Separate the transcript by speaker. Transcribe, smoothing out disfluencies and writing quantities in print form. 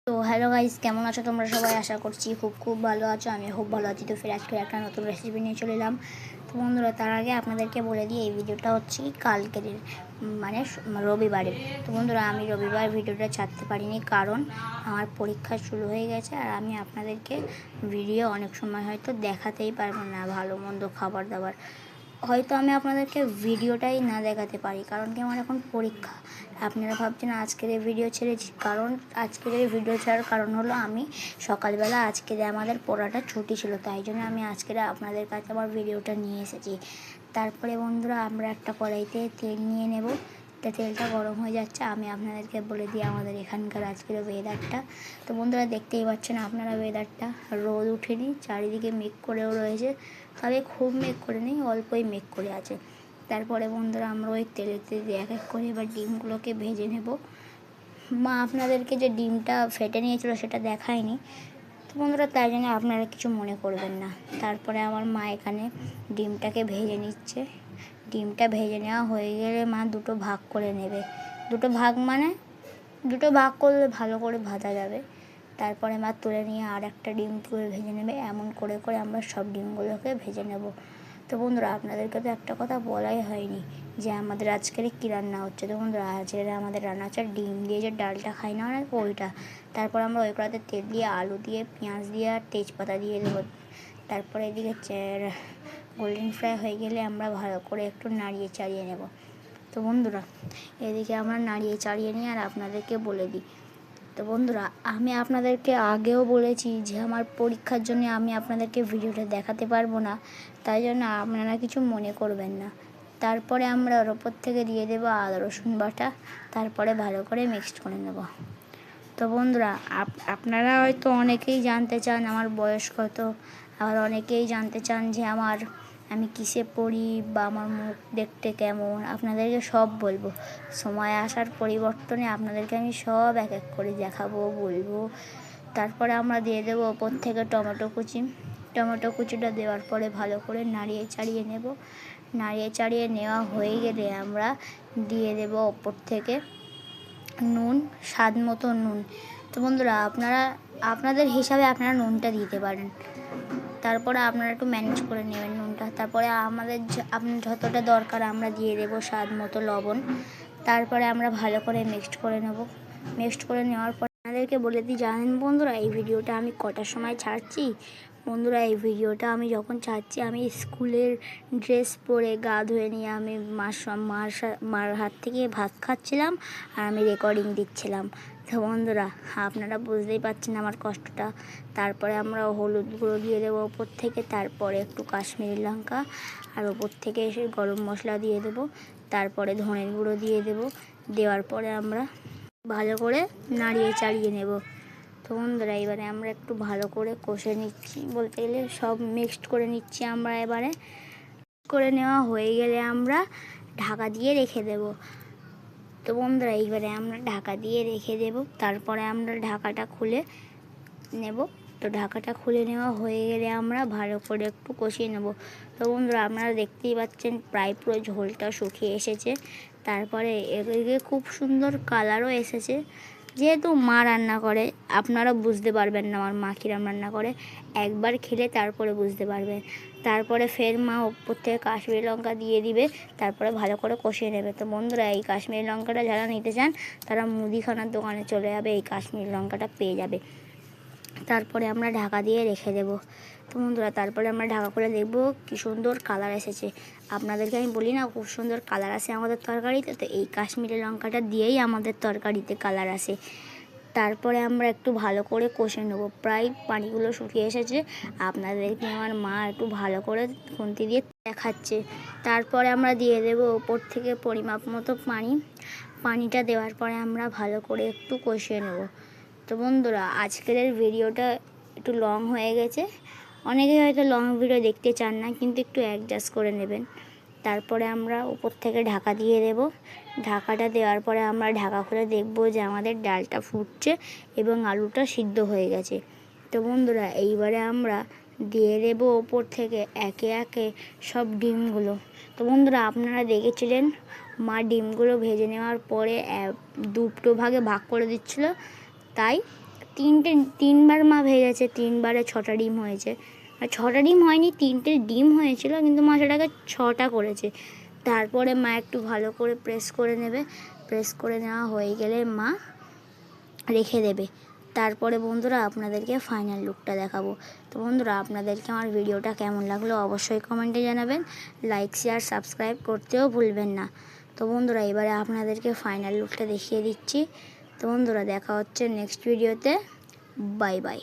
Speaker 1: তো hello guys, কেমন আছো তোমরা সবাই? আশা করছি খুব ভালো আছো। আমি খুব ভালো আছি। তো ফের আজকে একটা নতুন রেসিপি নিয়ে চলে এলাম। তো বন্ধুরা, তার আগে আপনাদেরকে বলে দিই, এই ভিডিওটা হচ্ছে কালকের, মানে রবিবারের। তো বন্ধুরা, আমি রবিবার ভিডিওটা ছাড়তে পারিনি, কারণ আমার পরীক্ষা শুরু হয়ে গেছে। আর আমি আপনাদেরকে ভিডিও অনেক সময় হয়তো দেখাতেই পারবো না, ভালো মন্দ খাবার দাবার হয়তো আমি আপনাদেরকে ভিডিওটাই না দেখাতে পারি, কারণ কি আমার এখন পরীক্ষা। আপনারা ভাবছেন আজকের এই ভিডিও ছেড়েছি, কারণ আজকের এই ভিডিও ছাড়ার কারণ হলো আমি সকালবেলা আজকের আমাদের পড়াটা ছুটি ছিল, তাই জন্য আমি আজকের আপনাদের কাছে আমার ভিডিওটা নিয়ে এসেছি। তারপরে বন্ধুরা, আমরা একটা কড়াইতে তেল নিয়ে নেব। তেলটা গরম হয়ে যাচ্ছে। আমি আপনাদেরকে বলে দিই আমাদের এখানকার আজকের ওয়েদারটা। তো বন্ধুরা, দেখতেই পাচ্ছেন আপনারা ওয়েদারটা, রোদ উঠেনি, চারিদিকে মেঘ করেও রয়েছে, তবে খুব মেঘ করে নেই, অল্পই মেঘ করে আছে। তারপরে বন্ধুরা, আমরা ওই তেলেতে এক এক করে এবার ডিমগুলোকে ভেজে নেব। মা আপনাদেরকে যে ডিমটা ফেটে নিয়েছিল সেটা দেখায়নি, তো বন্ধুরা তাই জন্য আপনারা কিছু মনে করবেন না। তারপরে আমার মা এখানে ডিমটাকে ভেজে নিচ্ছে। ডিমটা ভেজে নেওয়া হয়ে গেলে মা দুটো ভাগ করে নেবে। দুটো ভাগ করলে ভালো করে ভাজা যাবে। তারপরে মা তুলে নিয়ে আর একটা ডিম তুলে ভেজে নেবে। এমন করে করে আমরা সব ডিমগুলোকে ভেজে নেব। তো বন্ধুরা, আপনাদেরকে তো একটা কথা বলাই হয়নি যে আমাদের আজকের কী রান্না হচ্ছে। তো বন্ধুরা, আজকের আমাদের রান্না হচ্ছে ডিম দিয়ে যে ডালটা খাই না অনেক, ওইটা। তারপর আমরা ওই কড়াতে তেল দিয়ে, আলু দিয়ে, পেঁয়াজ দিয়ে আর তেজপাতা দিয়ে দেবো। তারপরে এদিকে গোল্ডেন ফ্রাই হয়ে গেলে আমরা ভালো করে একটু নাড়িয়ে চাড়িয়ে নেব। তো বন্ধুরা, এদিকে আমরা নাড়িয়ে চাড়িয়ে নিই আর আপনাদেরকে বলে দিই। তো বন্ধুরা, আমি আপনাদেরকে আগেও বলেছি যে আমার পরীক্ষার জন্য আমি আপনাদেরকে ভিডিওটা দেখাতে পারবো না, তাই জন্য আপনারা কিছু মনে করবেন না। তারপরে আমরা ওর ওপর থেকে দিয়ে দেবো আদা রসুন বাটা। তারপরে ভালো করে মিক্সড করে নেব। তো বন্ধুরা, আপনারা হয়তো অনেকেই জানতে চান আমার বয়স কত, আবার অনেকেই জানতে চান যে আমি কিসে পড়ি বা আমার মুখ দেখতে কেমন। আপনাদেরকে সব বলবো। সময় আসার পরিবর্তনে আপনাদেরকে আমি সব এক এক করে দেখাবো, বলবো। তারপরে আমরা দিয়ে দেবো ওপর থেকে টমেটো কুচি। টমেটো কুচিটা দেওয়ার পরে ভালো করে নাড়িয়ে চাড়িয়ে নেব। নাড়িয়ে চাড়িয়ে নেওয়া হয়ে গেলে আমরা দিয়ে দেবো ওপর থেকে নুন, স্বাদ মতো নুন। তো বন্ধুরা, আপনাদের হিসাবে আপনারা নুনটা দিতে পারেন। তারপরে আপনারা একটু ম্যানেজ করে নেবেন নুনটা। তারপরে আমাদের আপনার যতটা দরকার আমরা দিয়ে দেবো স্বাদ মতো লবণ। তারপরে আমরা ভালো করে মিক্সড করে নেব। মিক্সড করে নেওয়ার পর আপনাদেরকে বলে দিই, জানেন বন্ধুরা, এই ভিডিওটা আমি কটার সময় ছাড়ছি? বন্ধুরা, এই ভিডিওটা আমি যখন ছাড়ছি, আমি স্কুলের ড্রেস পরে গা ধুয়ে নিয়ে আমি মার হাত থেকে ভাত খাচ্ছিলাম আর আমি রেকর্ডিং দিচ্ছিলাম। তো বন্ধুরা, আপনারা বুঝতেই পারছেন আমার কষ্টটা। তারপরে আমরা হলুদ গুঁড়ো দিয়ে দেবো ওপর থেকে, তারপরে একটু কাশ্মীরি লঙ্কা, আর ওপর থেকে এসে গরম মশলা দিয়ে দেবো। তারপরে ধনের গুঁড়ো দিয়ে দেবো। দেওয়ার পরে আমরা ভালো করে নাড়িয়ে চাড়িয়ে নেব। তো বন্ধুরা, এবারে আমরা একটু ভালো করে কষে নিচ্ছি, বলতে গেলে সব মিক্সড করে নিচ্ছি আমরা। এবারে করে নেওয়া হয়ে গেলে আমরা ঢাকা দিয়ে রেখে দেব। তো বন্ধুরা, এইবারে আমরা ঢাকা দিয়ে রেখে দেব। তারপরে আমরা ঢাকাটা খুলে নেব। তো ঢাকাটা খুলে নেওয়া হয়ে গেলে আমরা ভালো করে একটু কষিয়ে নেব। তো বন্ধুরা, আপনারা দেখতেই পাচ্ছেন প্রায় পুরো ঝোলটা শুকিয়ে এসেছে। তারপরে এদিকে খুব সুন্দর কালারও এসেছে। যেহেতু মা রান্না করে, আপনারা বুঝতে পারবেন না আমার মা কিরম রান্না করে, একবার খেলে তারপরে বুঝতে পারবেন। তারপরে ফের মা ওপর থেকে কাশ্মীরি লঙ্কা দিয়ে দিবে। তারপরে ভালো করে কষিয়ে নেবে। তো বন্ধুরা, এই কাশ্মীরি লঙ্কাটা যারা নিতে চান তারা মুদিখানার দোকানে চলে যাবে, এই কাশ্মীরি লঙ্কাটা পেয়ে যাবে। তারপরে আমরা ঢাকা দিয়ে রেখে দেব। তো বন্ধুরা, তারপরে আমরা ঢাকা করে দেখব কী সুন্দর কালার এসেছে। আপনাদেরকে আমি বলি না, খুব সুন্দর কালার আসে আমাদের তরকারিতে। তো এই কাশ্মীরি লঙ্কাটা দিয়েই আমাদের তরকারিতে কালার আসে। তারপরে আমরা একটু ভালো করে কষে নেব। প্রায় পানিগুলো শুকিয়ে এসেছে। আপনাদেরকে আমার মা একটু ভালো করে খুন্তি দিয়ে দেখাচ্ছে। তারপরে আমরা দিয়ে দেব ওপর থেকে পরিমাপ মতো পানি। পানিটা দেওয়ার পরে আমরা ভালো করে একটু কষিয়ে নেব। তো বন্ধুরা, আজকের ভিডিওটা একটু লং হয়ে গেছে। অনেকেই হয়তো লং ভিডিও দেখতে চান না, কিন্তু একটু অ্যাডজাস্ট করে নেবেন। তারপরে আমরা উপর থেকে ঢাকা দিয়ে দেব। ঢাকাটা দেওয়ার পরে আমরা ঢাকা খুলে দেখব যে আমাদের ডালটা ফুটছে এবং আলুটা সিদ্ধ হয়ে গেছে। তো বন্ধুরা, এইবারে আমরা দিয়ে দেব ওপর থেকে একে একে সব ডিমগুলো। তো বন্ধুরা, আপনারা দেখেছিলেন মা ডিমগুলো ভেজে নেওয়ার পরে দুটো ভাগে ভাগ করে দিচ্ছিল, তাই তিনবার মা ভেজেছে, 3বারে 6টা ডিম হয়েছে। আর 6টা ডিম হয়নি, 3টে ডিম হয়েছিল, কিন্তু মা সেটাকে 6টা করেছে। তারপরে মা একটু ভালো করে প্রেস করে নেবে, প্রেস করে নেওয়া হয়ে গেলে মা রেখে দেবে। তারপরে বন্ধুরা আপনাদেরকে ফাইনাল লুকটা দেখাবো। তো বন্ধুরা আপনাদেরকে আমার ভিডিওটা কেমন লাগলো অবশ্যই কমেন্টে জানাবেন, লাইক শেয়ার সাবস্ক্রাইব করতেও ভুলবেন না। তো বন্ধুরা এবারে আপনাদেরকে ফাইনাল লুকটা দেখিয়ে দিচ্ছি। তো বন্ধুরা দেখা হচ্ছে নেক্সট ভিডিওতে। Bye bye.